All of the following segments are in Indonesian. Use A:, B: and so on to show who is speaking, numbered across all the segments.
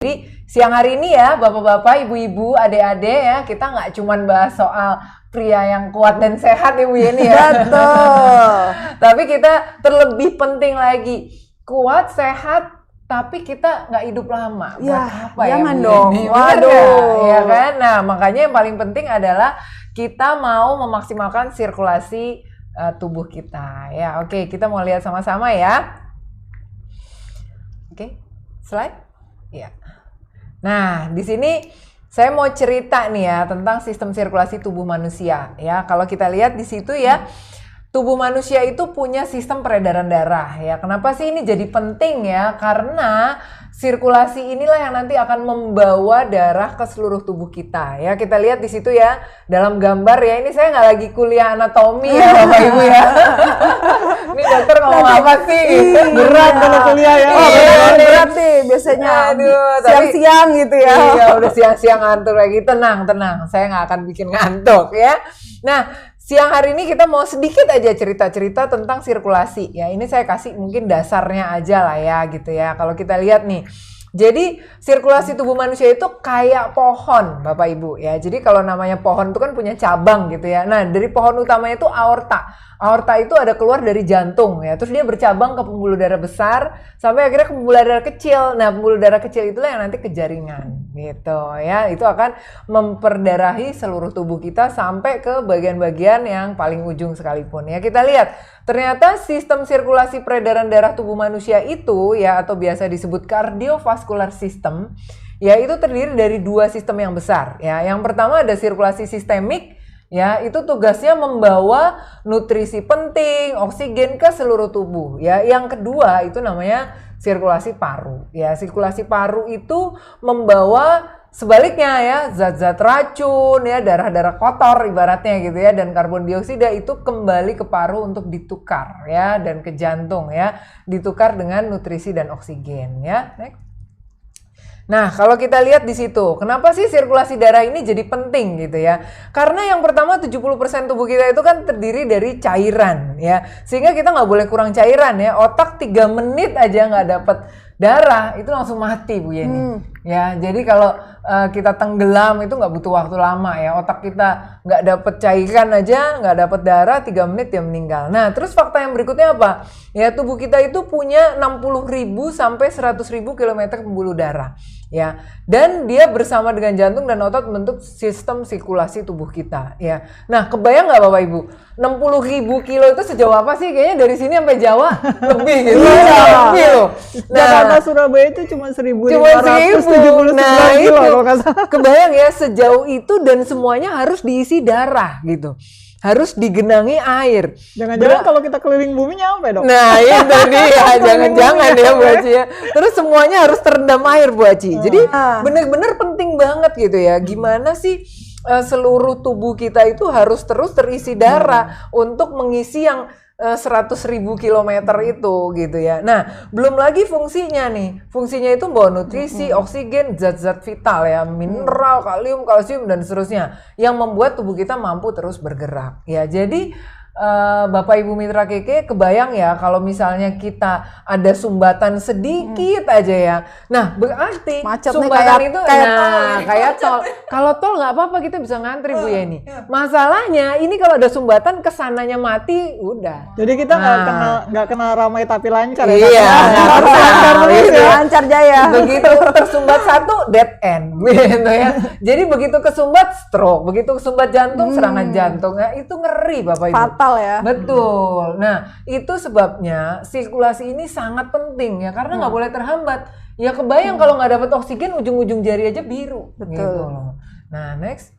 A: Jadi siang hari ini ya bapak-bapak, ibu-ibu, adik-adik ya, kita nggak cuman bahas soal pria yang kuat dan sehat Ibu Yeni ya.
B: Betul.
A: Tapi kita terlebih penting lagi, kuat, sehat, tapi kita nggak hidup lama.
B: Ya,
A: Buat apa
B: jangan
A: Bu
B: dong.
A: Yeni?
B: Waduh.
A: Ya kan? Nah, makanya yang paling penting adalah kita mau memaksimalkan sirkulasi tubuh kita. Ya, oke, kita mau lihat sama-sama ya. Oke, slide. Ya. Nah, di sini saya mau cerita nih ya tentang sistem sirkulasi tubuh manusia ya. Kalau kita lihat di situ ya, tubuh manusia itu punya sistem peredaran darah ya. Kenapa sih ini jadi penting ya? Karena sirkulasi inilah yang nanti akan membawa darah ke seluruh tubuh kita ya. Kita lihat di situ ya dalam gambar ya. Ini saya nggak lagi kuliah anatomi ya Bapak Ibu ya. Ini dokter ngomong apa sih? Gitu.
B: Berat kalau kuliah ya. Berat nih biasanya.
A: Aduh,
B: siang-siang gitu ya.
A: Iya, udah siang-siang ngantuk lagi. Tenang. Saya nggak akan bikin ngantuk ya. Nah, siang hari ini kita mau sedikit aja cerita-cerita tentang sirkulasi ya. Ini saya kasih mungkin dasarnya aja lah ya gitu ya. Kalau kita lihat nih, jadi sirkulasi tubuh manusia itu kayak pohon Bapak Ibu ya. Jadi kalau namanya pohon itu kan punya cabang gitu ya. Nah dari pohon utamanya itu aorta. Aorta itu ada keluar dari jantung ya. Terus dia bercabang ke pembuluh darah besar sampai akhirnya ke pembuluh darah kecil. Nah pembuluh darah kecil itulah yang nanti ke jaringan gitu ya. Itu akan memperdarahi seluruh tubuh kita sampai ke bagian-bagian yang paling ujung sekalipun ya. Kita lihat ternyata sistem sirkulasi peredaran darah tubuh manusia itu ya, atau biasa disebut cardiovascular system ya, itu terdiri dari dua sistem yang besar ya. Yang pertama ada sirkulasi sistemik ya, itu tugasnya membawa nutrisi penting, oksigen ke seluruh tubuh ya. Yang kedua itu namanya sirkulasi paru ya. Sirkulasi paru itu membawa sebaliknya ya, zat-zat racun ya, darah-darah kotor ibaratnya gitu ya, dan karbon dioksida itu kembali ke paru untuk ditukar ya, dan ke jantung ya, ditukar dengan nutrisi dan oksigen ya. Next. Nah, kalau kita lihat di situ, kenapa sih sirkulasi darah ini jadi penting gitu ya? Karena yang pertama 70% tubuh kita itu kan terdiri dari cairan ya. Sehingga kita nggak boleh kurang cairan ya. Otak 3 menit aja nggak dapat darah itu langsung mati Bu Yeni. Ya, jadi kalau kita tenggelam itu nggak butuh waktu lama ya. Otak kita nggak dapat cairan aja, nggak dapat darah, 3 menit dia meninggal. Nah, terus fakta yang berikutnya apa? Ya, tubuh kita itu punya 60.000 sampai 100.000 kilometer pembuluh darah. Ya, dan dia bersama dengan jantung dan otot membentuk sistem sirkulasi tubuh kita ya. Nah, kebayang nggak Bapak Ibu? 60.000 kilo itu sejauh apa sih? Kayaknya dari sini sampai Jawa lebih gitu. Lebih loh. Nah,
B: Jakarta Surabaya itu cuma 1.579
A: nah,
B: kilo
A: itu.
B: kalau nggak salah.
A: Kebayang ya sejauh itu, dan semuanya harus diisi darah gitu. Harus digenangi air.
B: Jangan-jangan kalau kita keliling bumi nyampe dong.
A: Nah itu dia, jangan-jangan ya Bu Aci ya. Terus semuanya harus terendam air Bu Aci. Jadi benar-benar penting banget gitu ya. Gimana sih seluruh tubuh kita itu harus terus terisi darah untuk mengisi yang 100.000 kilometer itu gitu ya. Nah, belum lagi fungsinya nih. Fungsinya itu bawa nutrisi, oksigen, zat-zat vital ya, mineral, kalium, kalsium dan seterusnya yang membuat tubuh kita mampu terus bergerak. Ya, jadi Bapak Ibu Mitra Keke kebayang ya kalau misalnya kita ada sumbatan sedikit aja ya. Nah, berarti
B: Macet
A: sumbatan
B: nih,
A: itu
B: kayak
A: tol. Kalau tol nggak apa-apa, kita bisa ngantri Bu Yeni. Masalahnya ini kalau ada sumbatan kesananya mati udah.
B: Jadi kita nggak kena ramai tapi lancar ya.
A: Iya,
B: harus lancar terus ya. Lancar jaya.
A: Begitu tersumbat satu dead end gitu ya. Jadi begitu kesumbat stroke, begitu kesumbat jantung serangan jantung. Nah, itu ngeri Bapak Ibu.
B: Fatal ya.
A: Betul. Nah, itu sebabnya sirkulasi ini sangat penting ya, karena nggak boleh terhambat. Ya kebayang kalau nggak dapat oksigen, ujung-ujung jari aja biru.
B: Betul.
A: Gitu loh. Nah, next.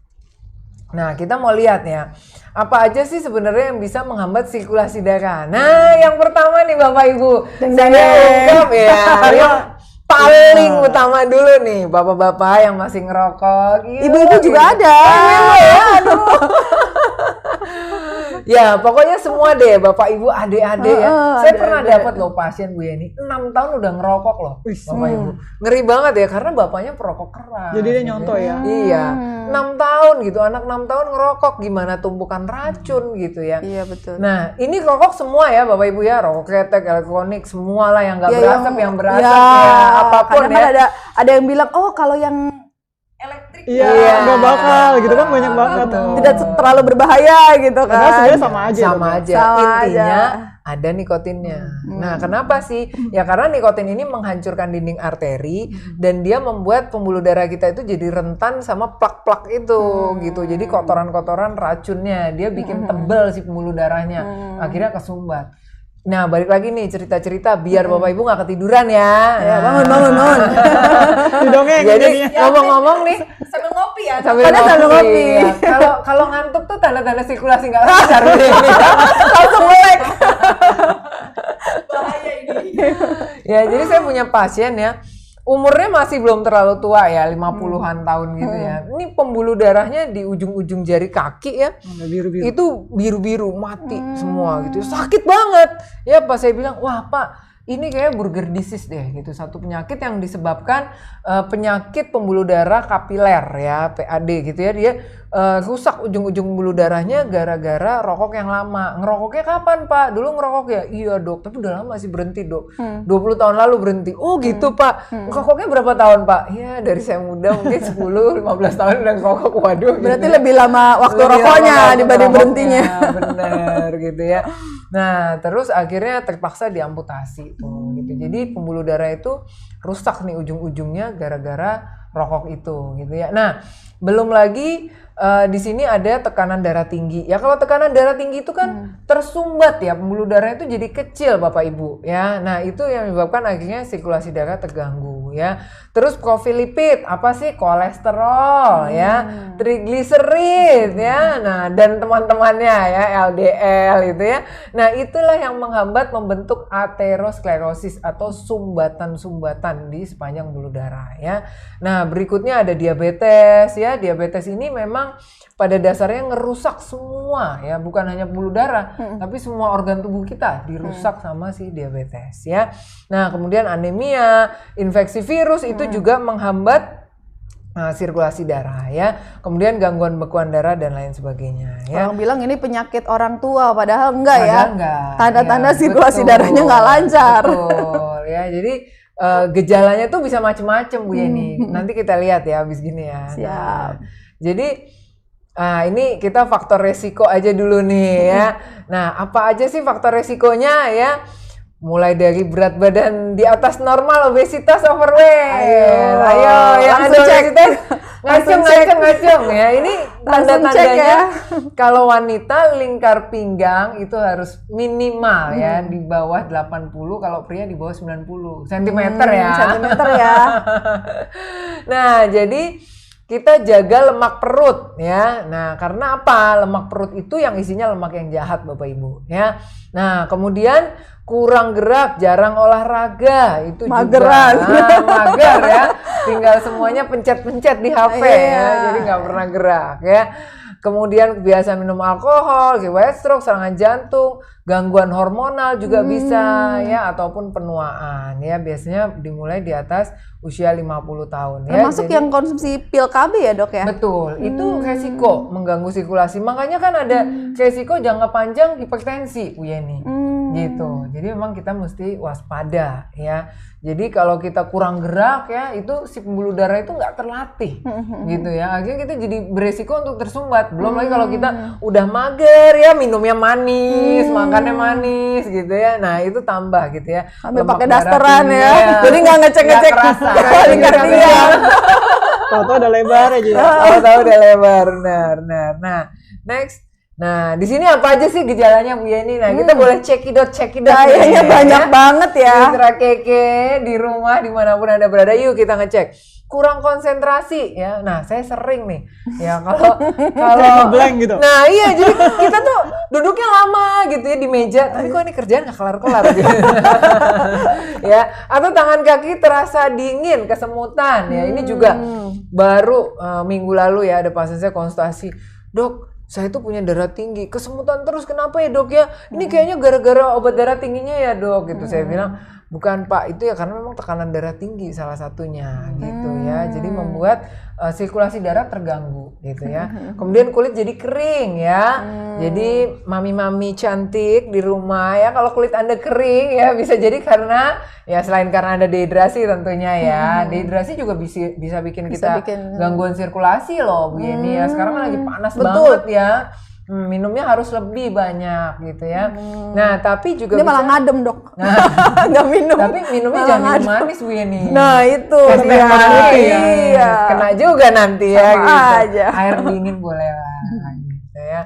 A: Nah, kita mau lihat ya, apa aja sih sebenarnya yang bisa menghambat sirkulasi darah. Nah, yang pertama nih Bapak Ibu, saya ungkap ya, yang paling utama dulu nih, bapak-bapak yang masih ngerokok.
B: Ibu-ibu juga ada.
A: Ibu, ya, aduh. Ya, pokoknya semua deh, Bapak Ibu, adik-adik ya. Saya pernah dapat loh pasien Bu Yeni, 6 tahun udah ngerokok loh, Bapak Ibu. Ngeri banget ya, karena bapaknya perokok keras.
C: Jadi dia nyontoh ya?
A: Iya, 6 tahun gitu, anak 6 tahun ngerokok, gimana tumpukan racun gitu ya.
B: Iya betul.
A: Nah, ini rokok semua ya Bapak Ibu ya, rokok ketek, elektronik, semua lah yang nggak
B: Ya,
A: berasap, yang berasap
B: ya,
A: ya, apapun
B: kadang
A: ya.
B: kan ada yang bilang, oh kalau yang elektrik
C: Iya,
A: Iya.
C: nggak bakal gitu kan, banyak banget.
A: Betul.
B: tidak terlalu berbahaya gitu kan.
C: Padahal sebenarnya sama aja.
A: Sama
C: dong, ya.
A: aja.
B: Sama
A: Intinya
B: aja.
A: ada nikotinnya. Nah, kenapa sih? Ya karena nikotin ini menghancurkan dinding arteri dan dia membuat pembuluh darah kita itu jadi rentan sama plak-plak itu gitu. Jadi kotoran-kotoran racunnya dia bikin tebal si pembuluh darahnya. Akhirnya kesumbat. Nah, balik lagi nih cerita-cerita biar Bapak Ibu nggak ketiduran ya.
B: Ya,
A: Nah.
B: bangun.
C: Didongeng
A: Jadi
C: jadinya.
A: ngomong-ngomong nih
B: Sambil ngopi ya.
A: sambil ngopi. Ya. Kalau ngantuk tuh tanda-tanda sirkulasi nggak lancar ini.
B: Langsung melek.
D: Bahaya ini.
A: Ya, jadi saya punya pasien ya. Umurnya masih belum terlalu tua ya, 50-an tahun gitu ya. Ini pembuluh darahnya di ujung-ujung jari kaki ya.
C: Biru-biru.
A: Itu biru-biru mati semua gitu. Sakit banget. Ya pas saya bilang, "Wah, Pak, ini kayak Burger disease deh gitu. Satu penyakit yang disebabkan penyakit pembuluh darah kapiler ya, PAD gitu ya. Dia rusak ujung-ujung pembuluh darahnya gara-gara rokok yang lama. Ngerokoknya kapan, Pak? Dulu ngerokok ya? Iya, Dok. Tapi udah lama sih berhenti, Dok. 20 tahun lalu berhenti. Oh, gitu, Pak. Ngerokoknya berapa tahun, Pak? Ya, dari saya muda mungkin 10, 15 tahun udah ngerokok. Waduh.
B: Berarti
A: gitu ya.
B: lebih lama waktu
A: Lebih
B: rokoknya
A: lama waktu
B: dibanding
A: rokoknya,
B: berhentinya.
A: Bener gitu ya. Nah, terus akhirnya terpaksa diamputasi tuh gitu. Jadi pembuluh darah itu rusak nih ujung-ujungnya gara-gara rokok itu gitu ya. Nah, belum lagi di sini ada tekanan darah tinggi. Ya kalau tekanan darah tinggi itu kan tersumbat ya, pembuluh darah itu jadi kecil Bapak Ibu ya. Nah, itu yang menyebabkan akhirnya sirkulasi darah terganggu ya. Terus profil lipid, apa sih? Kolesterol ya, trigliserid ya. Nah, dan teman-temannya ya, LDL itu ya. Nah, itulah yang menghambat membentuk aterosklerosis atau sumbatan-sumbatan di sepanjang pembuluh darah ya. Nah, berikutnya ada diabetes ya. Diabetes ini memang pada dasarnya ngerusak semua ya, bukan hanya pembuluh darah, tapi semua organ tubuh kita dirusak sama si diabetes ya. Nah, kemudian anemia, infeksi virus itu juga menghambat sirkulasi darah ya. Kemudian gangguan bekuan darah dan lain sebagainya ya.
B: Orang bilang ini penyakit orang tua, padahal enggak ya.
A: Padahal enggak.
B: Tanda-tanda
A: Ya,
B: sirkulasi
A: betul.
B: darahnya nggak lancar.
A: Betul ya. Jadi gejalanya tuh bisa macam-macam Bu Yeni. Nanti kita lihat ya habis gini ya.
B: Siap.
A: Nah, jadi ini kita faktor resiko aja dulu nih ya. Nah, apa aja sih faktor resikonya ya? Mulai dari berat badan di atas normal, obesitas, overweight. Ayo yang ada
B: langsung cek.
A: obesitas ngacung ya. Ini
B: Langsung cek
A: tanda-tandanya
B: ya.
A: kalau wanita lingkar pinggang itu harus minimal ya di bawah 80, kalau pria di bawah 90 cm ya.
B: Sentimeter ya.
A: Nah, jadi kita jaga lemak perut ya. Nah, karena apa? Lemak perut itu yang isinya lemak yang jahat Bapak Ibu ya. Nah, kemudian kurang gerak, jarang olahraga itu
B: Mageran.
A: juga mager ya. Tinggal semuanya pencet-pencet di HP ya. Jadi nggak pernah gerak ya. Kemudian biasa minum alkohol, riwayat stroke, serangan jantung, gangguan hormonal juga bisa ya, ataupun penuaan ya. Biasanya dimulai di atas usia 50 tahun ya.
B: Termasuk
A: Jadi-
B: yang konsumsi pil KB ya, Dok ya?
A: Betul, itu resiko mengganggu sirkulasi. Makanya kan ada resiko jangka panjang hipertensi, Bu Yeni. Gitu. Jadi memang kita mesti waspada ya. Jadi kalau kita kurang gerak ya, itu si pembuluh darah itu nggak terlatih, gitu ya. Akhirnya kita jadi beresiko untuk tersumbat. Belum lagi kalau kita udah mager ya, minumnya manis, makannya manis, gitu ya. Nah itu tambah gitu ya.
B: Sampai
A: Lemak
B: pakai
A: darah
B: dasteran
A: tinggi,
B: ya. Jadi nggak ngecek-ngecek
A: nggak kerasa.
B: lingkar pinggang.
C: Tahu-tahu ada lebar aja ya.
A: Tahu-tahu udah lebar, benar. Nah, next. Nah, di sini apa aja sih gejalanya Bu Yeni? Nah, kita boleh cekidot.
B: Kayaknya banyak banget ya.
A: Mitra Keke di rumah dimanapun Anda berada, yuk kita ngecek. Kurang konsentrasi ya. Nah, saya sering nih ya kalau
C: Ngeblank gitu.
A: Nah, iya, jadi kita tuh duduknya lama gitu ya di meja, tapi kok ini kerjaan nggak kelar-kelar gitu. Ya, atau tangan kaki terasa dingin, kesemutan ya. Ini juga baru minggu lalu ya ada pasien saya konsultasi, "Dok, saya tuh punya darah tinggi, kesemutan terus, kenapa ya dok ya? Ini kayaknya gara-gara obat darah tingginya ya dok, gitu. Saya bilang, bukan Pak, itu ya karena memang tekanan darah tinggi salah satunya, gitu ya. Jadi membuat sirkulasi darah terganggu, gitu ya. Kemudian kulit jadi kering ya. Jadi mami-mami cantik di rumah ya, kalau kulit Anda kering ya bisa jadi karena ya selain karena ada dehidrasi tentunya ya. Dehidrasi juga bisa bikin kita gangguan sirkulasi loh begini ya. Sekarang kan lagi panas banget ya. Minumnya harus lebih banyak gitu ya. Nah, tapi juga
B: Ini malah ngadem, Dok. Nggak minum.
A: Tapi minumnya jangan minum manis Bu Yeni.
B: Nah, itu
A: Kasih teh manis ya.
B: Iya.
A: Kena juga nanti ya
B: Sama
A: gitu.
B: aja.
A: Air dingin boleh lah gitu ya.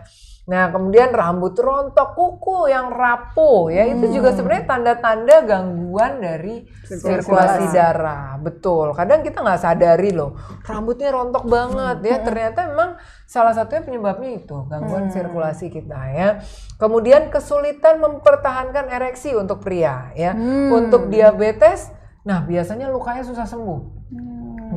A: Nah, kemudian rambut rontok, kuku yang rapuh ya, itu juga sebenarnya tanda-tanda gangguan dari sirkulasi darah. Betul. Kadang kita nggak sadari loh, rambutnya rontok banget ya. Ternyata memang salah satunya penyebabnya itu gangguan sirkulasi kita ya. Kemudian kesulitan mempertahankan ereksi untuk pria ya. Untuk diabetes, nah biasanya lukanya susah sembuh.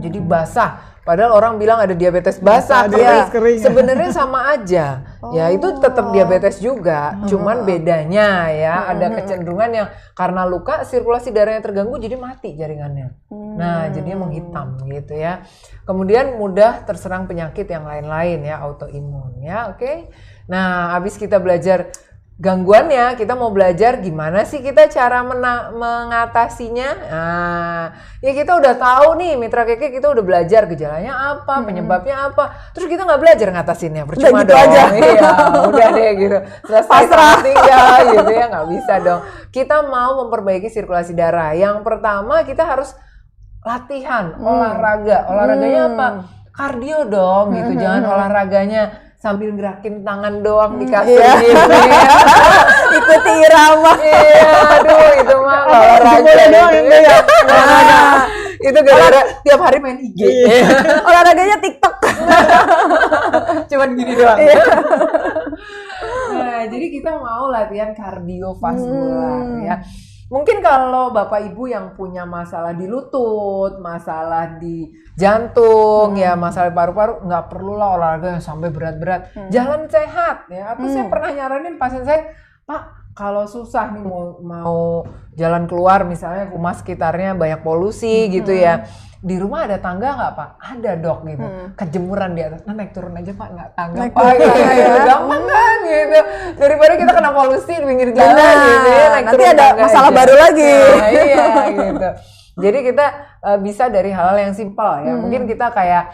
A: Jadi basah. Padahal orang bilang ada diabetes basah,
C: diabetes kering.
A: sebenarnya sama aja. Ya itu tetap diabetes juga, cuman bedanya ya ada kecenderungan yang karena luka sirkulasi darahnya terganggu jadi mati jaringannya. Nah, jadinya menghitam gitu ya. Kemudian mudah terserang penyakit yang lain-lain ya, autoimun ya, oke. Nah, habis kita belajar gangguannya, kita mau belajar gimana sih kita cara mengatasinya. Nah, ya kita udah tahu nih Mitra Keke, kita udah belajar gejalanya apa, penyebabnya apa. Terus kita nggak belajar ngatasinnya, percuma
B: gitu
A: dong.
B: aja.
A: Iya, udah deh gitu. Selesai sama tinggal gitu ya, nggak bisa dong. Kita mau memperbaiki sirkulasi darah. Yang pertama kita harus latihan, olahraga. Olahraganya apa? Kardio dong gitu. Jangan olahraganya sambil gerakin tangan doang di kasur gitu ya.
B: Ikuti irama.
A: Iya, aduh itu mah nggak olahraga
C: doang
A: gitu
C: yang
A: ya. Itu gara-gara tiap hari main IG.
B: Olahraganya TikTok.
A: Cuman gini doang. Nah, jadi kita mau latihan kardiovaskular ya. Mungkin kalau Bapak Ibu yang punya masalah di lutut, masalah di jantung, ya masalah paru-paru, nggak perlu lah olahraga yang sampai berat-berat. Jalan sehat ya. Atau saya pernah nyaranin pasien saya, Pak, kalau susah nih mau jalan keluar misalnya rumah sekitarnya banyak polusi gitu ya. Di rumah ada tangga nggak Pak? Ada dok gitu. Kejemuran di atas, nah naik turun aja Pak, nggak tangga
B: Naik
A: Pak.
B: turun,
A: Gitu.
B: ya.
A: Gampang kan gitu. Daripada kita kena polusi di pinggir jalan gitu ya. Naik
B: Nanti
A: turun
B: ada
A: tangga
B: masalah
A: aja.
B: baru lagi.
A: Nah, iya gitu. Jadi kita bisa dari hal-hal yang simpel ya. Mungkin kita kayak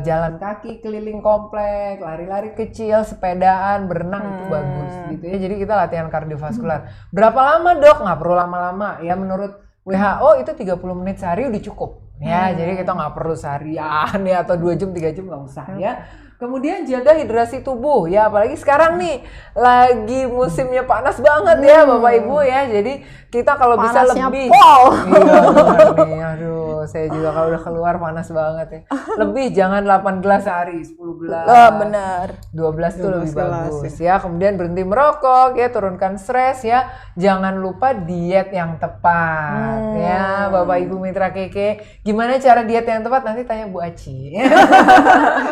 A: jalan kaki keliling komplek, lari-lari kecil, sepedaan, berenang itu bagus gitu ya. Jadi kita latihan kardiovaskular. Berapa lama dok? Nggak perlu lama-lama ya, menurut WHO itu 30 menit sehari udah cukup ya. Jadi kita nggak perlu seharian ya, atau 2 jam 3 jam nggak usah ya. Kemudian jaga hidrasi tubuh ya, apalagi sekarang nih lagi musimnya panas banget ya Bapak Ibu ya. Jadi kita kalau bisa
B: Panasnya
A: lebih
B: pol.
A: iya benar nih, aduh saya juga kalau udah keluar panas banget ya. Lebih jangan 8 gelas sehari, 10 gelas.
B: Benar.
A: 12 itu lebih
C: 12 gelas,
A: bagus ya. Kemudian berhenti merokok ya, turunkan stres ya. Jangan lupa diet yang tepat ya Bapak Ibu Mitra Keke. Gimana cara diet yang tepat nanti tanya Bu Aci.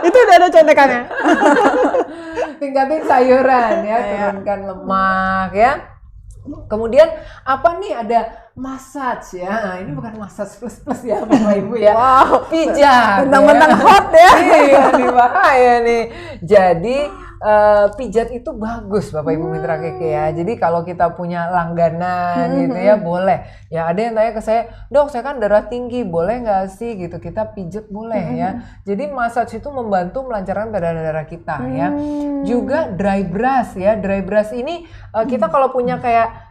C: Itu udah ada contekannya.
A: Tingkatin sayuran ya, turunkan lemak ya. Kemudian apa nih, ada massage ya. Nah, ini bukan massage plus ya Bapak Ibu ya.
B: Wow.
A: Pijat.
B: Bentang-bentang hot ya.
A: Iya nih, bahaya nih. Jadi pijat itu bagus Bapak Ibu Mitra Keke ya. Jadi kalau kita punya langganan gitu ya boleh. Ya ada yang tanya ke saya, dok saya kan darah tinggi, boleh nggak sih gitu kita pijat boleh ya. Jadi massage itu membantu melancarkan peredaran darah kita ya. Juga dry brush ya. Dry brush ini kita kalau punya kayak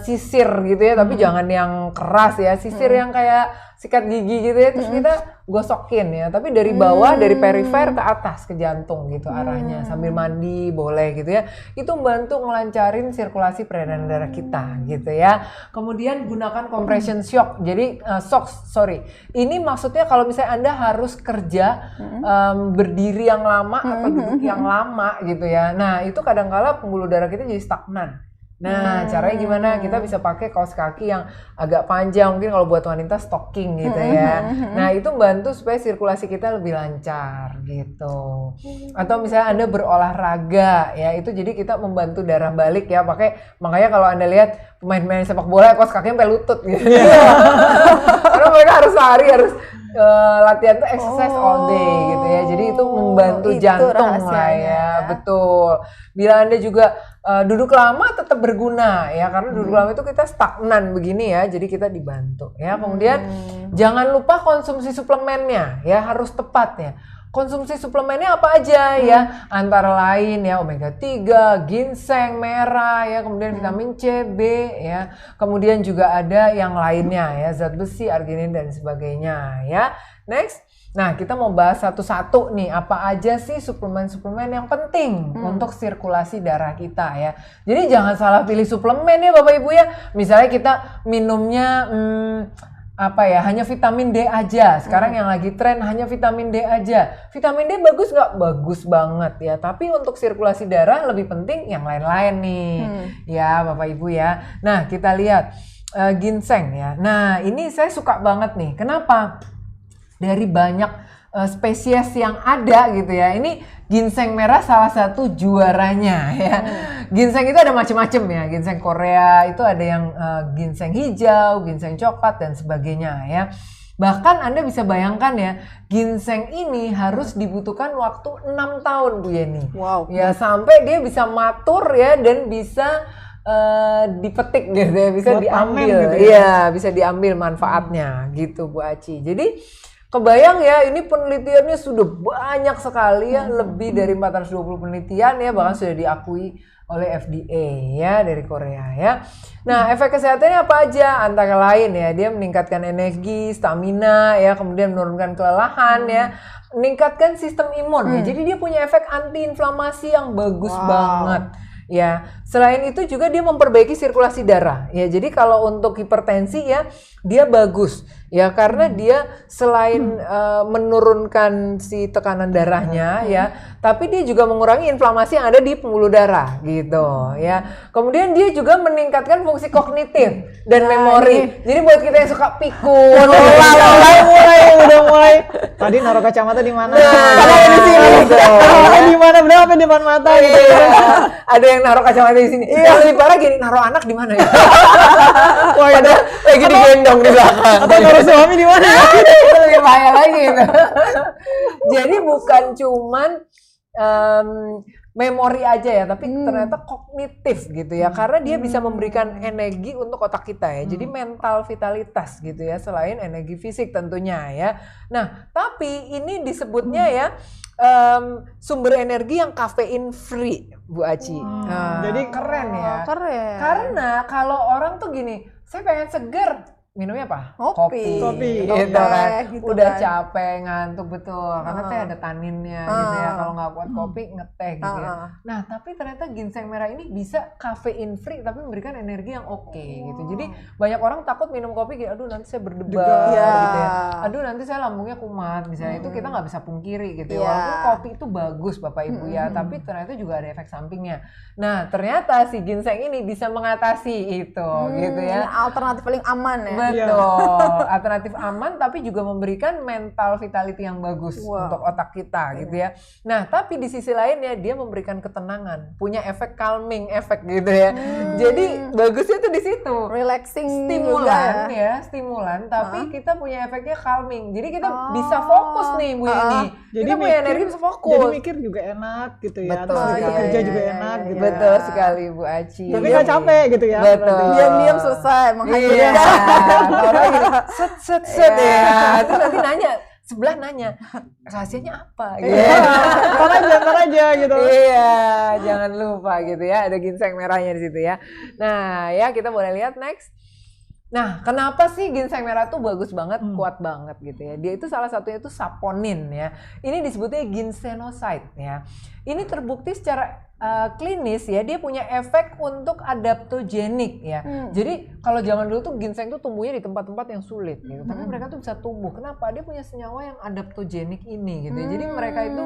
A: sisir gitu ya, tapi jangan yang keras ya, sisir yang kayak sikat gigi gitu ya, terus kita gosokin ya, tapi dari bawah, dari perifer ke atas ke jantung gitu arahnya, sambil mandi boleh gitu ya. Itu membantu ngelancarin sirkulasi peredaran darah kita gitu ya. Kemudian gunakan compression shock, jadi ini maksudnya kalau misalnya Anda harus kerja berdiri yang lama atau duduk yang lama gitu ya. Nah itu kadang-kala pembuluh darah kita jadi stagnan. Nah, caranya gimana? Kita bisa pakai kaos kaki yang agak panjang, mungkin kalau buat wanita stocking gitu ya. Nah, itu bantu supaya sirkulasi kita lebih lancar gitu. Atau misalnya Anda berolahraga ya, itu jadi kita membantu darah balik ya. Makanya kalau Anda lihat pemain-pemain sepak bola kaos kakinya sampai lutut gitu. Karena mereka harus lari, harus latihan tuh exercise all day gitu ya. Jadi itu membantu
B: itu
A: jantung lah ya.
B: rahasianya.
A: Betul. Bila Anda juga duduk lama tetap berguna ya, karena duduk lama itu kita stagnan begini ya, jadi kita dibantu ya. Kemudian jangan lupa konsumsi suplemennya ya, harus tepat ya. Konsumsi suplemennya apa aja ya, antara lain ya omega 3, ginseng merah ya, kemudian vitamin C, B ya, kemudian juga ada yang lainnya ya, zat besi, arginin dan sebagainya ya. Next. Nah, kita mau bahas satu-satu nih, apa aja sih suplemen-suplemen yang penting untuk sirkulasi darah kita ya. Jadi jangan salah pilih suplemen ya Bapak Ibu ya. Misalnya kita minumnya hanya vitamin D aja. Sekarang yang lagi tren hanya vitamin D aja. Vitamin D bagus nggak? Bagus banget ya. Tapi untuk sirkulasi darah lebih penting yang lain-lain nih. Ya Bapak Ibu ya. Nah, kita lihat ginseng ya. Nah, ini saya suka banget nih. Kenapa? Dari banyak spesies yang ada gitu ya. Ini ginseng merah salah satu juaranya ya. Ginseng itu ada macam-macam ya. Ginseng Korea itu ada yang ginseng hijau, ginseng coklat dan sebagainya ya. Bahkan Anda bisa bayangkan ya, ginseng ini harus dibutuhkan waktu 6 tahun Bu Yeni.
B: Wow.
A: Ya sampai dia bisa matur ya dan bisa dipetik gitu ya, bisa
C: Buat
A: diambil
C: panen gitu ya.
A: Iya, bisa diambil manfaatnya gitu Bu Aci. Jadi kebayang ya, ini penelitiannya sudah banyak sekali ya, lebih dari 420 penelitian ya, bahkan sudah diakui oleh FDA ya dari Korea ya. Nah, efek kesehatannya apa aja? Antara lain ya, dia meningkatkan energi, stamina ya, kemudian menurunkan kelelahan ya, meningkatkan sistem imun ya. Jadi dia punya efek antiinflamasi yang bagus banget. Ya, selain itu juga dia memperbaiki sirkulasi darah. Ya, jadi kalau untuk hipertensi ya, dia bagus. Ya, karena dia selain menurunkan si tekanan darahnya ya, tapi dia juga mengurangi inflamasi yang ada di pembuluh darah gitu ya. Kemudian dia juga meningkatkan fungsi kognitif dan memori. Jadi buat kita yang suka pikun,
C: udah mulai. Tadi naruh kacamata di mana?
A: Nah,
C: di sini. Di mana? Berapa di depan mata gitu.
A: Ada yang naruh kacamata di sini. Yang lebih parah gini, naruh anak di mana ya?
C: Wah,
A: Padahal lagi digendong di belakang.
C: atau naruh suami di mana?
A: Itu lebih bahaya lagi gitu. Jadi bukan cuman memori aja ya, tapi ternyata kognitif gitu ya, karena dia bisa memberikan energi untuk otak kita ya, jadi mental vitalitas gitu ya, selain energi fisik tentunya ya. Nah, tapi ini disebutnya ya sumber energi yang kafein free Bu Aci. Jadi keren ya.
B: Keren.
A: Karena kalau orang tuh gini, saya pengen seger, minumnya apa?
B: Kopi.
A: Gitu
B: Teh,
A: kan.
B: gitu
A: Udah
B: kan.
A: capek, ngantuk betul. Karena teh ada taninnya gitu ya. Kalau nggak kuat kopi, ngeteh gitu ya. Nah, tapi ternyata ginseng merah ini bisa kafein free tapi memberikan energi yang oke gitu. Jadi banyak orang takut minum kopi gitu, aduh nanti saya berdebar gitu ya. Aduh nanti saya lambungnya kumat misalnya. Itu kita nggak bisa pungkiri gitu ya. Walaupun kopi itu bagus Bapak Ibu ya, tapi ternyata juga ada efek sampingnya. Nah, ternyata si ginseng ini bisa mengatasi itu gitu ya.
B: Ini alternatif paling aman ya.
A: Betul, alternatif aman tapi juga memberikan mental vitality yang bagus untuk otak kita gitu ya. Nah, tapi di sisi lainnya dia memberikan ketenangan, punya efek calming efek gitu ya. Jadi bagusnya tuh di situ.
B: Relaxing
A: Stimulan
B: juga
A: ya, stimulan tapi kita punya efeknya calming. Jadi kita bisa fokus nih Bu Yeni.
C: Jadi
A: Kita punya energi bisa fokus.
C: Jadi mikir juga enak gitu ya.
A: Betul
C: Terus kita
A: sekali.
C: kerja juga enak gitu.
A: Betul sekali Bu Aci.
C: Tapi nggak capek gitu ya.
A: Betul.
B: Diam-diam selesai
A: Iya.
B: menghayal.
A: Orang gini, set ya. Terus nanti nanya, sebelah nanya, rahasianya apa? Gitu.
C: Ntar aja gitu.
A: Iya, jangan lupa gitu ya. Ada ginseng merahnya di situ ya. Nah, ya kita boleh lihat next. Nah, kenapa sih ginseng merah tuh bagus banget, kuat banget gitu ya. Dia itu salah satunya itu saponin ya. Ini disebutnya ginsenoside ya. Ini terbukti secara klinis ya, dia punya efek untuk adaptogenik ya. Jadi kalau zaman dulu tuh ginseng tuh tumbuhnya di tempat-tempat yang sulit gitu. Tapi mereka tuh bisa tumbuh. Kenapa? Dia punya senyawa yang adaptogenik ini gitu. Jadi mereka itu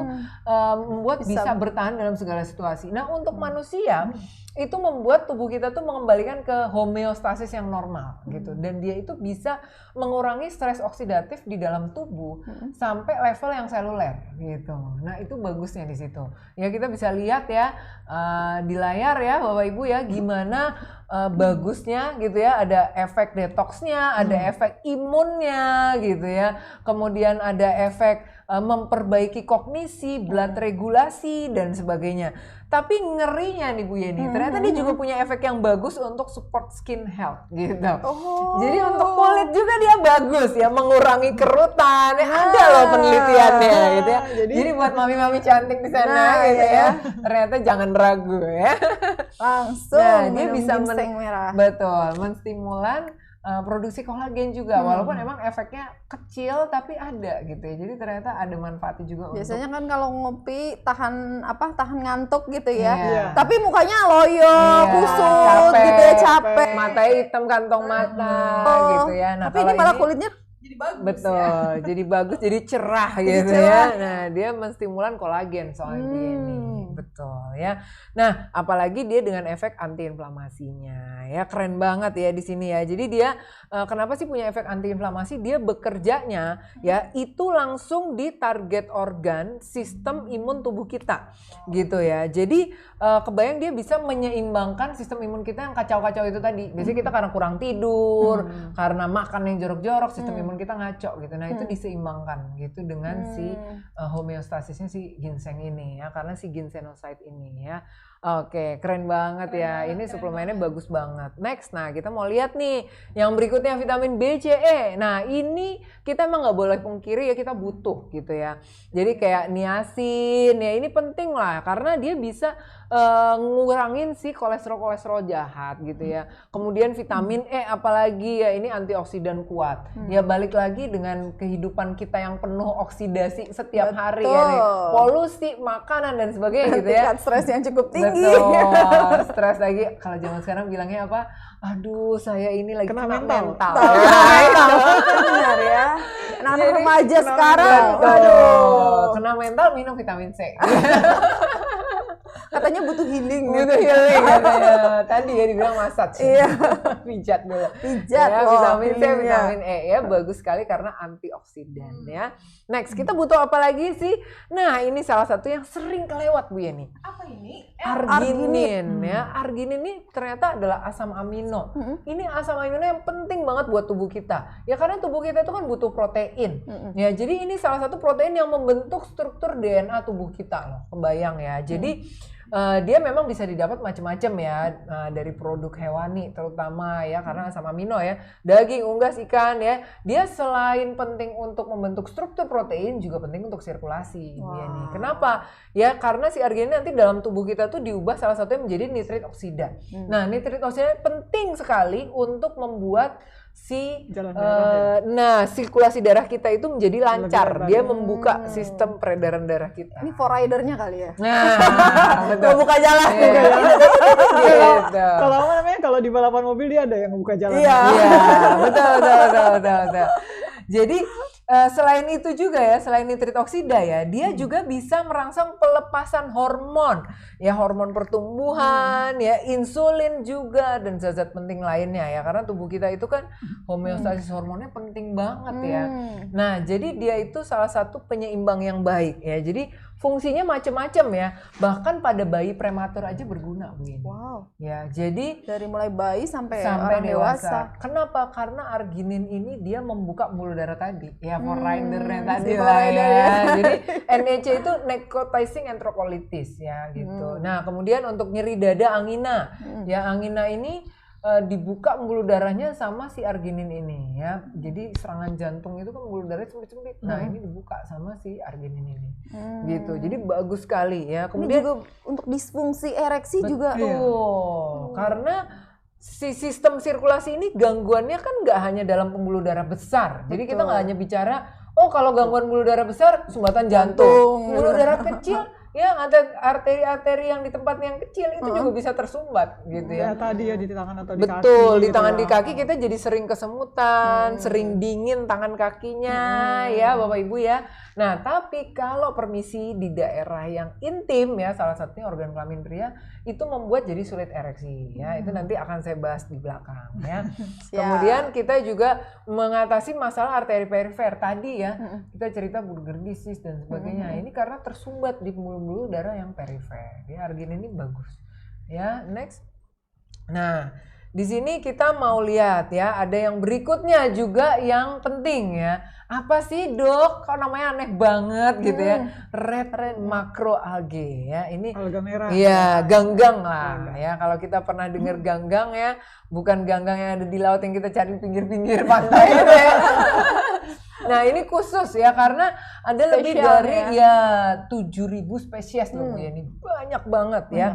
A: membuat bisa bertahan dalam segala situasi. Nah, untuk manusia itu membuat tubuh kita tuh mengembalikan ke homeostasis yang normal gitu, dan dia itu bisa mengurangi stres oksidatif di dalam tubuh sampai level yang seluler gitu. Nah, itu bagusnya di situ. Ya, kita bisa lihat ya di layar ya Bapak Ibu ya, gimana bagusnya gitu ya, ada efek detoksnya, ada efek imunnya gitu ya, kemudian ada efek memperbaiki kognisi, blood regulasi dan sebagainya. Tapi ngerinya nih Bu Yeni, ternyata dia juga punya efek yang bagus untuk support skin health gitu. Jadi untuk kulit juga dia bagus ya, mengurangi kerutan. Ada loh penelitiannya gitu ya. Jadi buat mami-mami cantik di sana gitu ya, ternyata jangan ragu ya.
B: Langsung
A: dia bisa
B: ginseng merah.
A: Betul, menstimulan produksi kolagen juga, walaupun emang efeknya kecil tapi ada gitu ya. Jadi ternyata ada manfaatnya juga.
B: Biasanya kan kalau ngopi tahan ngantuk gitu ya.
A: Iya.
B: Tapi mukanya loyo, kusut gitu ya, capek.
A: Matanya hitam, kantong mata gitu ya. Nah,
B: tapi ini malah kulitnya jadi bagus.
A: Betul, jadi bagus, jadi cerah gitu ya. Nah, dia menstimulan kolagen soalnya ini. Betul ya. Nah, apalagi dia dengan efek antiinflamasinya ya, keren banget ya di sini ya. Jadi dia kenapa sih punya efek antiinflamasi? Dia bekerjanya ya itu langsung di target organ sistem imun tubuh kita gitu ya. Jadi kebayang dia bisa menyeimbangkan sistem imun kita yang kacau-kacau itu tadi. Biasanya kita karena kurang tidur, karena makan yang jorok-jorok, sistem imun kita ngaco gitu. Nah, itu diseimbangkan gitu dengan si homeostasisnya si ginseng ini ya, karena si ginsenoside ini ya. Oke, keren banget ya. Ini suplemennya bagus banget. Next, nah kita mau lihat nih yang berikutnya, vitamin B, C, E. Nah, ini kita emang nggak boleh pungkiri ya, kita butuh gitu ya. Jadi kayak niacin ya, ini penting lah karena dia bisa ngurangin si kolesterol jahat gitu ya. Kemudian vitamin E apalagi ya, ini antioksidan kuat. Ya balik lagi dengan kehidupan kita yang penuh oksidasi setiap hari ya nih. Polusi, makanan dan sebagainya gitu ya.
B: Tingkat stres yang cukup tinggi.
A: Betul, stres lagi. Kalau zaman sekarang bilangnya apa? Aduh, saya ini lagi kena mental.
B: Benar ya. Anak-anak remaja sekarang.
A: Aduh, kena mental, minum vitamin C.
B: Katanya butuh healing.
A: Butuh healing katanya. Tadi ya dibilang massage.
B: Iya.
A: Pijat dulu.
B: Pijat
A: ya,
B: loh.
A: vitamin C, vitamin E ya bagus sekali karena antioksidan ya. Next, kita butuh apa lagi sih? Nah, ini salah satu yang sering kelewat Bu Yeni.
D: Apa ini?
A: Arginin ya. Arginin ini ternyata adalah asam amino. Ini asam amino yang penting banget buat tubuh kita. Ya karena tubuh kita itu kan butuh protein. Ya, jadi ini salah satu protein yang membentuk struktur DNA tubuh kita loh. Kebayang ya. Jadi dia memang bisa didapat macam-macam ya, dari produk hewani terutama ya, karena asam amino ya, daging, unggas, ikan ya. Dia selain penting untuk membentuk struktur protein juga penting untuk sirkulasi. Dia nih. Kenapa? Ya karena si arginin nanti dalam tubuh kita tuh diubah salah satunya menjadi nitrit oksida. Nah, nitrit oksida penting sekali untuk membuat si sirkulasi darah kita itu menjadi lancar. Dia membuka sistem peredaran darah kita.
B: Ini for ridernya kali ya.
A: Nah, betul.
B: Buka jalan.
A: Gitu.
C: Kalau apa namanya, kalau di balapan mobil dia ada yang buka jalan.
A: Iya, betul. Jadi selain itu juga ya, selain nitrit oksida ya, dia juga bisa merangsang pelepasan hormon, ya hormon pertumbuhan, ya insulin juga dan zat-zat penting lainnya ya, karena tubuh kita itu kan homeostasis hormonnya penting banget ya. Nah, jadi dia itu salah satu penyeimbang yang baik ya. Jadi fungsinya macam-macam ya, bahkan pada bayi prematur aja berguna Bu Yeni.
B: Wow.
A: Ya, jadi
B: dari mulai bayi sampai orang dewasa.
A: Kenapa? Karena arginin ini dia membuka pembuluh darah tadi. Ya, for ridernya tadi
B: si
A: lah
B: rider
A: ya.
B: ya.
A: Jadi NEC itu necrotizing enterocolitis ya gitu. Nah, kemudian untuk nyeri dada, angina. Ya, angina ini dibuka pembuluh darahnya sama si arginin ini ya. Jadi serangan jantung itu kan pembuluh darahnya sempit-sempit. Nah, ini dibuka sama si arginin ini. Gitu. Jadi bagus sekali ya. Kemudian
B: ini juga untuk disfungsi ereksi juga.
A: Karena si sistem sirkulasi ini gangguannya kan nggak hanya dalam pembuluh darah besar. Jadi kita nggak hanya bicara kalau gangguan pembuluh darah besar sumbatan jantung. Pembuluh darah kecil ya arteri-arteri yang di tempat yang kecil itu juga bisa tersumbat gitu ya.
C: Ya tadi ya di tangan atau di kaki.
A: Betul, di
C: gitu
A: tangan
C: ya.
A: di kaki kita jadi sering kesemutan, sering dingin tangan kakinya ya Bapak Ibu ya. Nah, tapi kalau permisi di daerah yang intim ya, salah satunya organ kelamin pria itu membuat jadi sulit ereksi ya. Itu nanti akan saya bahas di belakang ya. Kemudian kita juga mengatasi masalah arteri perifer tadi ya. Kita cerita Buerger disease dan sebagainya. Ini karena tersumbat di pembuluh darah yang perifer. Ya, argin ini bagus. Ya, next. Nah, di sini kita mau lihat ya, ada yang berikutnya juga yang penting ya. Apa sih dok? Kok namanya aneh banget gitu ya? Red makroalgae ya. Ini
C: Alga merah.
A: iya, ganggang lah ya. Kalau kita pernah dengar ganggang ya, bukan ganggang yang ada di laut yang kita cari pinggir-pinggir pantai gitu ya. Nah, ini khusus ya karena ada lebih dari ya 7.000 spesies loh Bu ya. Ini banyak banget ya.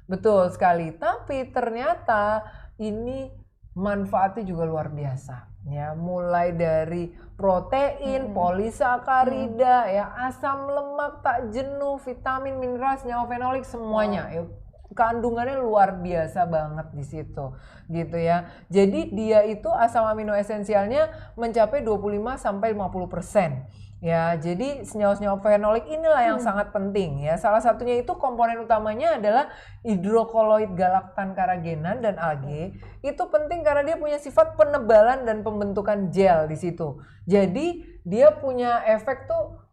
A: Betul sekali. Tapi ternyata ini manfaatnya juga luar biasa ya, mulai dari protein, polisakarida, ya asam lemak tak jenuh, vitamin, mineral, senyawa fenolik semuanya ya, kandungannya luar biasa banget di situ gitu ya. Jadi dia itu asam amino esensialnya mencapai 25 sampai 50%. Ya, jadi senyawa-senyawa fenolik inilah yang sangat penting ya. Salah satunya itu komponen utamanya adalah hidrokoloid galaktan karagenan dan algae. Itu penting karena dia punya sifat penebalan dan pembentukan gel di situ. Jadi dia punya efek tuh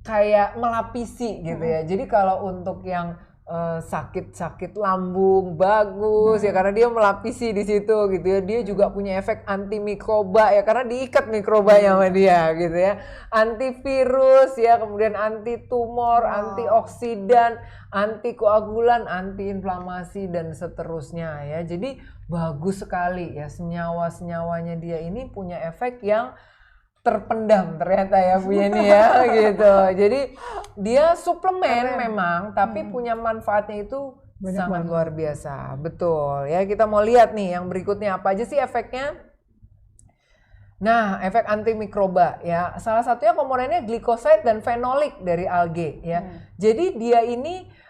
A: kayak melapisi gitu ya. Jadi kalau untuk yang sakit-sakit lambung bagus ya karena dia melapisi di situ gitu ya. Dia juga punya efek antimikroba ya karena diikat mikrobanya sama dia gitu ya. Antivirus ya, kemudian anti tumor, antioksidan, antikoagulan, antiinflamasi dan seterusnya ya. Jadi bagus sekali ya, senyawa-senyawanya dia ini punya efek yang terpendam ternyata ya Bu Yeni ya gitu. Jadi dia suplemen memang tapi punya manfaatnya itu sangat luar biasa. Betul ya, kita mau lihat nih yang berikutnya apa aja sih efeknya. Nah, efek antimikroba ya. Salah satunya komponennya glycoside dan fenolik dari algae ya. Jadi dia ini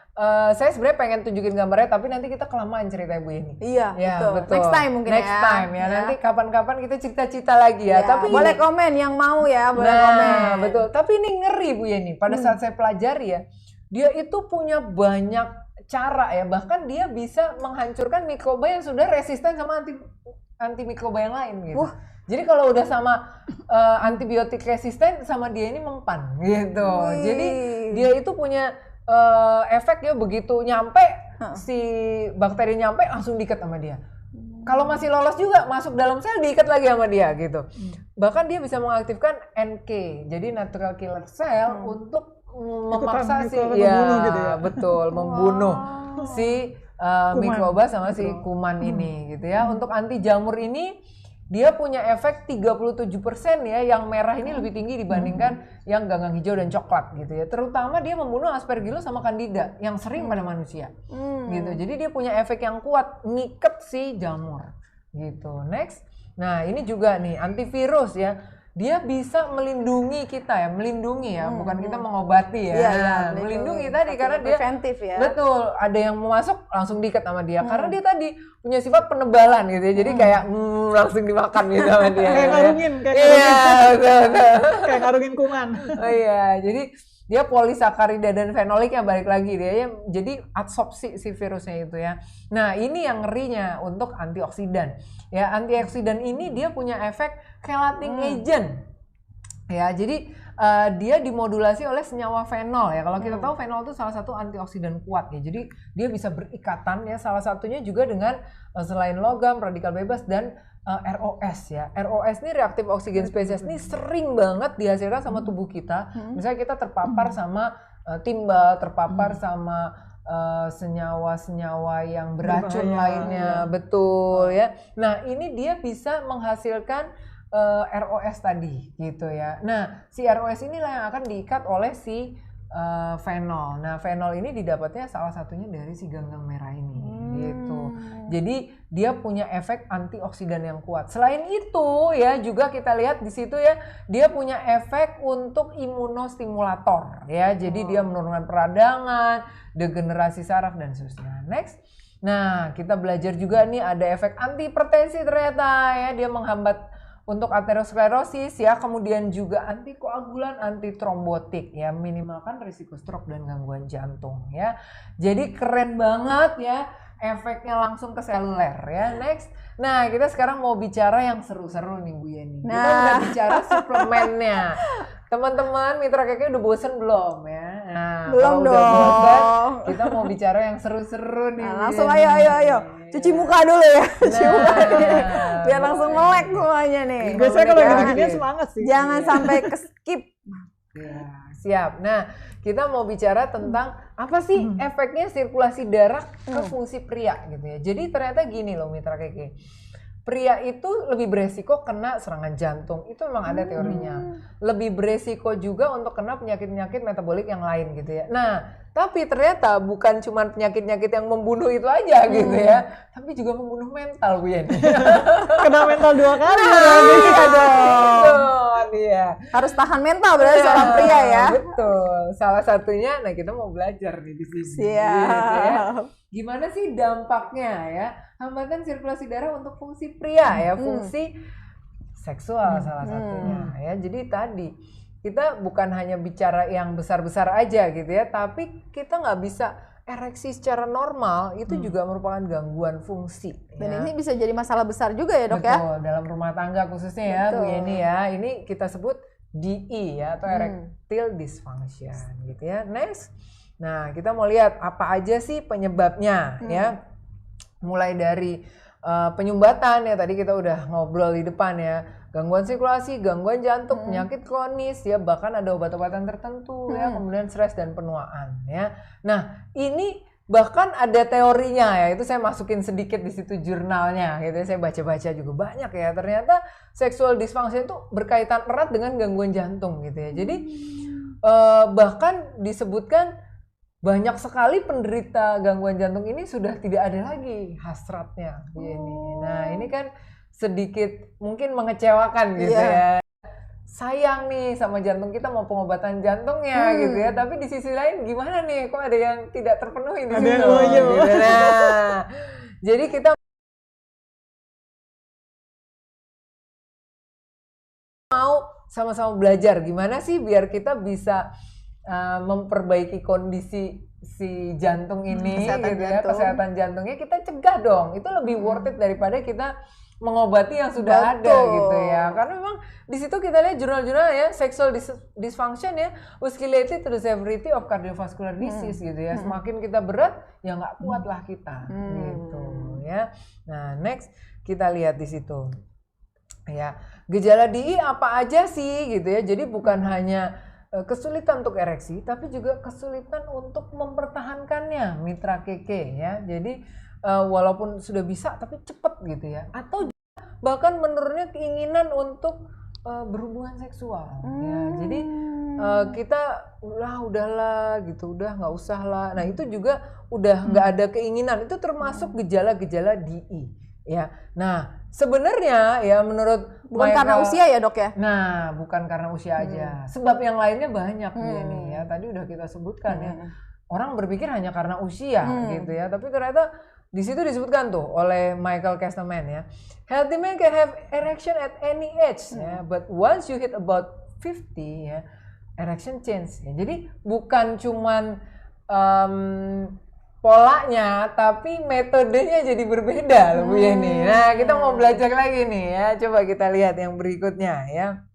A: saya sebenarnya pengen tunjukin gambarnya tapi nanti kita kelamaan cerita Bu Yeni.
B: Iya,
A: Ya,
B: betul. Next time mungkin
A: Next time ya. Nanti kapan-kapan kita cerita-cerita lagi ya. Tapi
B: boleh komen yang mau ya, boleh
A: nah,
B: komen.
A: betul. Tapi ini ngeri Bu Yeni. Pada saat saya pelajari ya, dia itu punya banyak cara ya. Bahkan dia bisa menghancurkan mikroba yang sudah resisten sama antimikroba yang lain gitu. Jadi kalau udah sama antibiotik resisten sama dia ini mempan gitu. Jadi dia itu punya efek ya, begitu nyampe si bakteri nyampe langsung diikat sama dia. Kalau masih lolos juga masuk dalam sel diikat lagi sama dia gitu. Bahkan dia bisa mengaktifkan NK, jadi natural killer cell untuk memaksa si
C: gitu ya.
A: betul membunuh si mikroba sama si kuman ini gitu ya. Untuk anti jamur ini dia punya efek 37% ya, yang merah ini lebih tinggi dibandingkan yang ganggang hijau dan coklat gitu ya. Terutama dia membunuh Aspergillus sama Candida yang sering pada manusia gitu. Jadi dia punya efek yang kuat ngiket si jamur gitu. Next. Nah, ini juga nih antivirus ya. Dia bisa melindungi kita ya, melindungi ya, bukan kita mengobati ya. Melindungi tadi karena dia
B: preventif ya.
A: Betul, ada yang mau masuk langsung diikat sama dia karena dia tadi punya sifat penebalan gitu ya. Jadi kayak langsung dimakan gitu sama dia.
C: Kayak ngarungin, kayak ngarungin kuman.
A: Oh iya, jadi dia polisakarida dan fenoliknya balik lagi dia ya, jadi adsorpsi si virusnya itu ya. Nah, ini yang ngerinya untuk antioksidan. Ya, antioksidan ini dia punya efek chelating agent. Ya, jadi dia dimodulasi oleh senyawa fenol ya. Kalau kita tahu fenol itu salah satu antioksidan kuat ya. Jadi dia bisa berikatan ya, salah satunya juga dengan selain logam, radikal bebas dan ROS ya. ROS ini reaktif oksigen spesies ini sering banget dihasilkan sama tubuh kita. Misalnya kita terpapar sama timbal, terpapar sama senyawa-senyawa yang beracun lainnya, betul ya. Nah, ini dia bisa menghasilkan ROS tadi gitu ya. Nah, si ROS inilah yang akan diikat oleh si fenol. Nah, fenol ini didapatnya salah satunya dari si ganggang merah ini, gitu. Jadi dia punya efek antioksidan yang kuat. Selain itu ya juga kita lihat di situ ya, dia punya efek untuk imunostimulator ya. Jadi dia menurunkan peradangan, degenerasi saraf dan seterusnya. Next. Nah, kita belajar juga nih ada efek antihipertensi ternyata ya, dia menghambat untuk aterosklerosis ya, kemudian juga antikoagulan, antitrombotik ya, minimalkan risiko stroke dan gangguan jantung ya. Jadi keren banget ya, efeknya langsung ke seluler ya. Next. Nah, kita sekarang mau bicara yang seru-seru nih Bu Yeni. Kita udah bicara suplemennya. Teman-teman, Mitra Keke udah bosen belum ya? Nah,
B: belum
A: kalau
B: dong.
A: udah bosen, kita mau bicara yang seru-seru nih.
B: Nah, langsung ayo. Cuci muka dulu ya. Cuci muka dulu. Biar langsung melek semuanya nih.
C: Biasanya kalau gini-gini semangat sih.
B: Jangan sampai ke skip.
A: Ya, siap. Nah, kita mau bicara tentang apa sih efeknya sirkulasi darah ke fungsi pria gitu ya. Jadi ternyata gini loh Mitra Keke. Pria itu lebih beresiko kena serangan jantung, itu memang ada teorinya. Lebih beresiko juga untuk kena penyakit-penyakit metabolik yang lain gitu ya. Nah, tapi ternyata bukan cuma penyakit-penyakit yang membunuh itu aja gitu ya, tapi juga membunuh mental Bu Yeni.
C: Kena mental 2 kali.
A: Iya.
B: Harus tahan mental berarti seorang pria ya.
A: Betul. Salah satunya, nah kita mau belajar nih di sini.
B: Siap.
A: Gitu ya. Gimana sih dampaknya ya? Hambatan sirkulasi darah untuk fungsi pria ya, fungsi seksual salah satunya ya. Jadi tadi kita bukan hanya bicara yang besar-besar aja gitu ya, tapi kita nggak bisa ereksi secara normal, itu juga merupakan gangguan fungsi.
B: Dan
A: ya.
B: ini bisa jadi masalah besar juga ya Dok ya?
A: Betul, dalam rumah tangga khususnya ya Bu Yeni ya. Ini kita sebut DE ya, atau erectile dysfunction gitu ya. Next. Nah, kita mau lihat apa aja sih penyebabnya ya. Mulai dari penyumbatan ya, tadi kita udah ngobrol di depan ya. Gangguan sirkulasi, gangguan jantung, penyakit kronis ya, bahkan ada obat-obatan tertentu ya, kemudian stres dan penuaan ya. Nah, ini bahkan ada teorinya ya, itu saya masukin sedikit di situ jurnalnya gitu ya, saya baca-baca juga banyak ya. Ternyata sexual dysfunction itu berkaitan erat dengan gangguan jantung gitu ya. Jadi bahkan disebutkan banyak sekali penderita gangguan jantung ini sudah tidak ada lagi hasratnya ini. Nah, ini kan sedikit mungkin mengecewakan gitu ya. Sayang nih sama jantung kita, mau pengobatan jantungnya gitu ya. Tapi di sisi lain gimana nih, kok ada yang tidak terpenuhi di situ. Gitu. Nah, jadi kita mau sama-sama belajar gimana sih biar kita bisa memperbaiki kondisi si jantung ini kesehatan jantungnya kita cegah dong. Itu lebih worth it daripada kita mengobati yang sudah ada gitu ya. Karena memang di situ kita lihat jurnal-jurnal ya, sexual dysfunction ya was related to the severity of cardiovascular disease gitu ya. Semakin kita berat ya nggak kuat lah kita gitu ya. Nah, next kita lihat di situ ya, gejala DI apa aja sih gitu ya. Jadi bukan hanya kesulitan untuk ereksi, tapi juga kesulitan untuk mempertahankannya Mitra Keke ya. Jadi walaupun sudah bisa tapi cepat gitu ya, atau bahkan menurunnya keinginan untuk berhubungan seksual ya. Jadi kita udahlah gitu, udah nggak usah lah. Nah, itu juga udah nggak ada keinginan, itu termasuk gejala-gejala DI ya. Nah, sebenarnya ya menurut
B: bukan karena usia ya Dok ya?
A: Nah, bukan karena usia aja. Sebab yang lainnya banyak nih ya. Tadi udah kita sebutkan ya. Orang berpikir hanya karena usia gitu ya. Tapi ternyata di situ disebutkan tuh oleh Michael Castleman ya. Healthy men can have erection at any age ya, but once you hit about 50 ya, erection change ya. Jadi bukan cuman polanya, tapi metodenya jadi berbeda loh Bu Yeni. Nah, kita mau belajar lagi nih ya. Coba kita lihat yang berikutnya ya.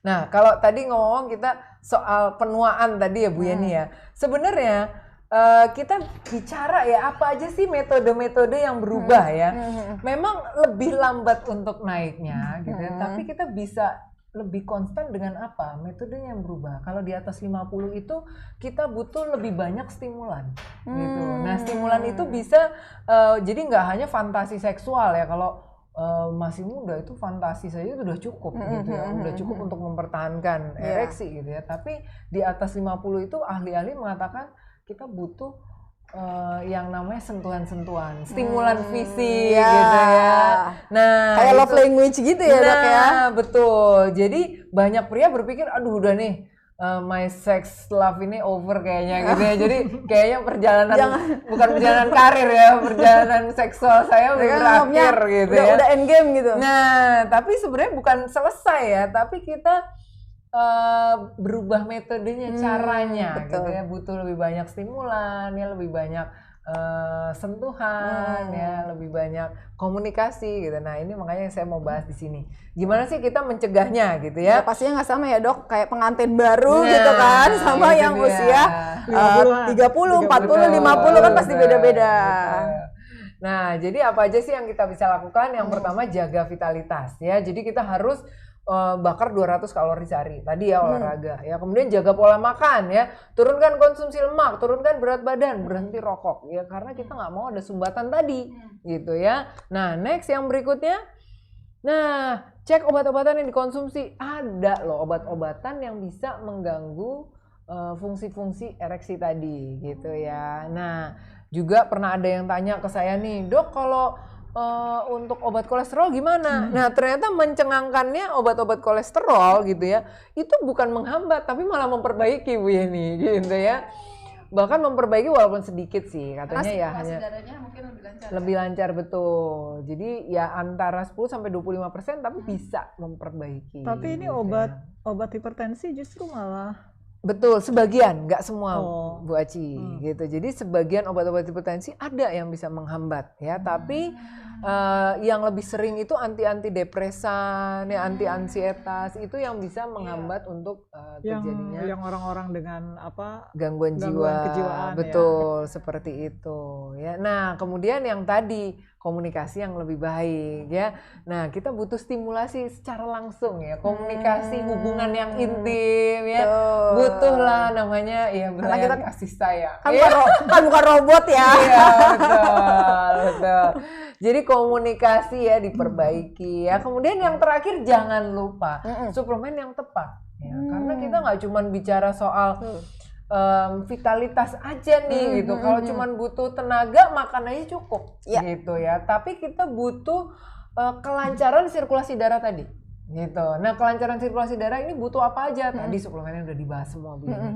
A: Nah, kalau tadi ngomong kita soal penuaan tadi ya Bu Yeni ya. Sebenarnya kita bicara ya apa aja sih metode-metode yang berubah ya. Memang lebih lambat untuk naiknya gitu ya. Tapi kita bisa lebih konstan dengan apa? Metodenya yang berubah. Kalau di atas 50 itu kita butuh lebih banyak stimulan gitu. Nah, stimulan itu bisa jadi nggak hanya fantasi seksual ya. Kalau masih muda itu fantasi saja itu udah cukup gitu ya, udah cukup untuk mempertahankan ereksi gitu ya. Tapi di atas 50 itu ahli-ahli mengatakan kita butuh yang namanya sentuhan-sentuhan, stimulan fisik gitu ya. Nah,
B: kayak love language gitu ya, Dok ya.
A: Nah, betul. Jadi banyak pria berpikir, aduh udah nih my sex love ini over kayaknya gitu ya. Jadi kayaknya perjalanan bukan perjalanan karir ya, perjalanan seksual saya udah berakhir gitu ya.
B: Udah end game gitu.
A: Nah, tapi sebenarnya bukan selesai ya, tapi kita berubah metodenya, caranya gitu ya. Butuh lebih banyak stimulan ya, lebih banyak sentuhan ya, lebih banyak komunikasi gitu. Nah, ini makanya saya mau bahas di sini. Gimana sih kita mencegahnya gitu ya?
B: Pastinya nggak sama ya, Dok, kayak pengantin baru gitu kan, sama yang usia 30, 40, 50 kan pasti beda-beda.
A: Nah, jadi apa aja sih yang kita bisa lakukan? Yang pertama, jaga vitalitas ya. Jadi kita harus bakar 200 kalori sehari tadi ya, olahraga ya, kemudian jaga pola makan ya, turunkan konsumsi lemak, turunkan berat badan, berhenti rokok ya, karena kita nggak mau ada sumbatan tadi gitu ya. Nah, next yang berikutnya, nah cek obat-obatan yang dikonsumsi. Ada loh obat-obatan yang bisa mengganggu fungsi-fungsi ereksi tadi gitu ya. Nah, juga pernah ada yang tanya ke saya nih, Dok, kalau untuk obat kolesterol gimana? Nah, ternyata mencengangkannya obat-obat kolesterol gitu ya, itu bukan menghambat tapi malah memperbaiki Bu Yeni gitu ya. Bahkan memperbaiki walaupun sedikit sih katanya ya, hanya
D: mungkin
A: lebih lancar betul. Jadi ya antara 10 sampai 25% tapi bisa memperbaiki.
C: Tapi ini
A: gitu
C: obat hipertensi justru malah
A: betul, sebagian, nggak semua Bu Aci gitu. Jadi sebagian obat-obat hipertensi ada yang bisa menghambat ya, tapi yang lebih sering itu anti-depresan ya, anti-ansietas itu yang bisa menghambat untuk terjadinya
C: yang orang-orang dengan
A: gangguan
C: kejiwaan
A: betul ya. Seperti itu ya. Nah, kemudian yang tadi komunikasi yang lebih baik ya. Nah, kita butuh stimulasi secara langsung ya, komunikasi hubungan yang intim ya. Butuhlah namanya ya, belayan kasih sayang.
B: Kan bukan robot ya.
A: Iya, betul. Jadi komunikasi ya diperbaiki ya. Kemudian yang terakhir jangan lupa suplemen yang tepat ya. Karena kita nggak cuma bicara soal vitalitas aja nih gitu. Kalau cuman butuh tenaga makan aja cukup gitu ya. Tapi kita butuh kelancaran sirkulasi darah tadi gitu. Nah, kelancaran sirkulasi darah ini butuh apa aja? Tadi suplemennya udah dibahas semua Bu Yeni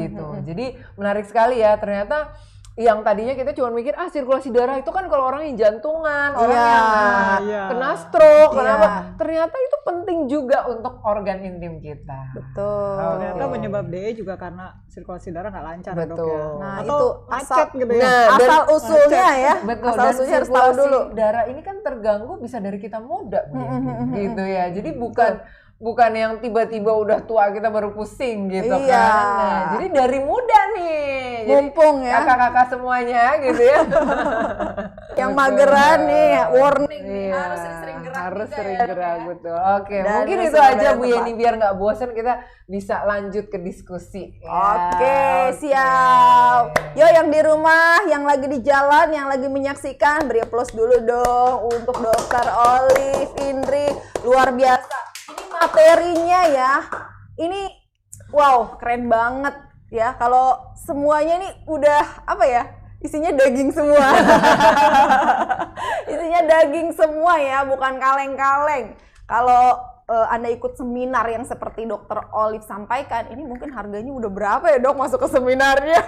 A: gitu. Jadi menarik sekali ya, ternyata yang tadinya kita cuma mikir sirkulasi darah itu kan kalau orang yang jantungan, orang yang kena stroke, kenapa? Ternyata itu penting juga untuk organ intim kita.
B: Betul.
C: Ternyata penyebab DE juga karena sirkulasi darah nggak lancar.
A: Betul.
C: Dok, ya.
B: Nah,
C: atau
B: itu
C: macet gitu ya.
A: Nah,
B: asal usulnya ya.
A: Betul.
B: Asal
A: Dan
B: usulnya harus tahu dulu.
A: darah ini kan terganggu bisa dari kita muda, Bu Yeni, gitu ya. Jadi bukan yang tiba-tiba udah tua kita baru pusing gitu kan. Nah, jadi dari muda nih.
B: Mumpung
A: jadi,
B: ya.
A: kakak-kakak semuanya gitu ya.
B: Yang mageran nih, warning.
A: Iya,
D: harus sering-sering gerak
A: harus
D: juga
A: sering
D: ya,
A: gerak,
D: ya.
A: betul. Oke,
B: Dan
A: mungkin itu
B: sumber
A: aja
B: yang
A: Bu
B: tepat.
A: Yeni, biar nggak bosan kita bisa lanjut ke diskusi.
B: Oke, siap. Yo, yang di rumah, yang lagi di jalan, yang lagi menyaksikan, beri plus dulu dong untuk Dokter Olive Indri. Luar biasa. Ini materinya ya. Ini wow, keren banget ya. Kalau semuanya ini udah apa ya? Isinya daging semua. Isinya daging semua ya, bukan kaleng-kaleng. Kalau Anda ikut seminar yang seperti Dokter Olive sampaikan, ini mungkin harganya udah berapa ya, Dok, masuk ke seminarnya?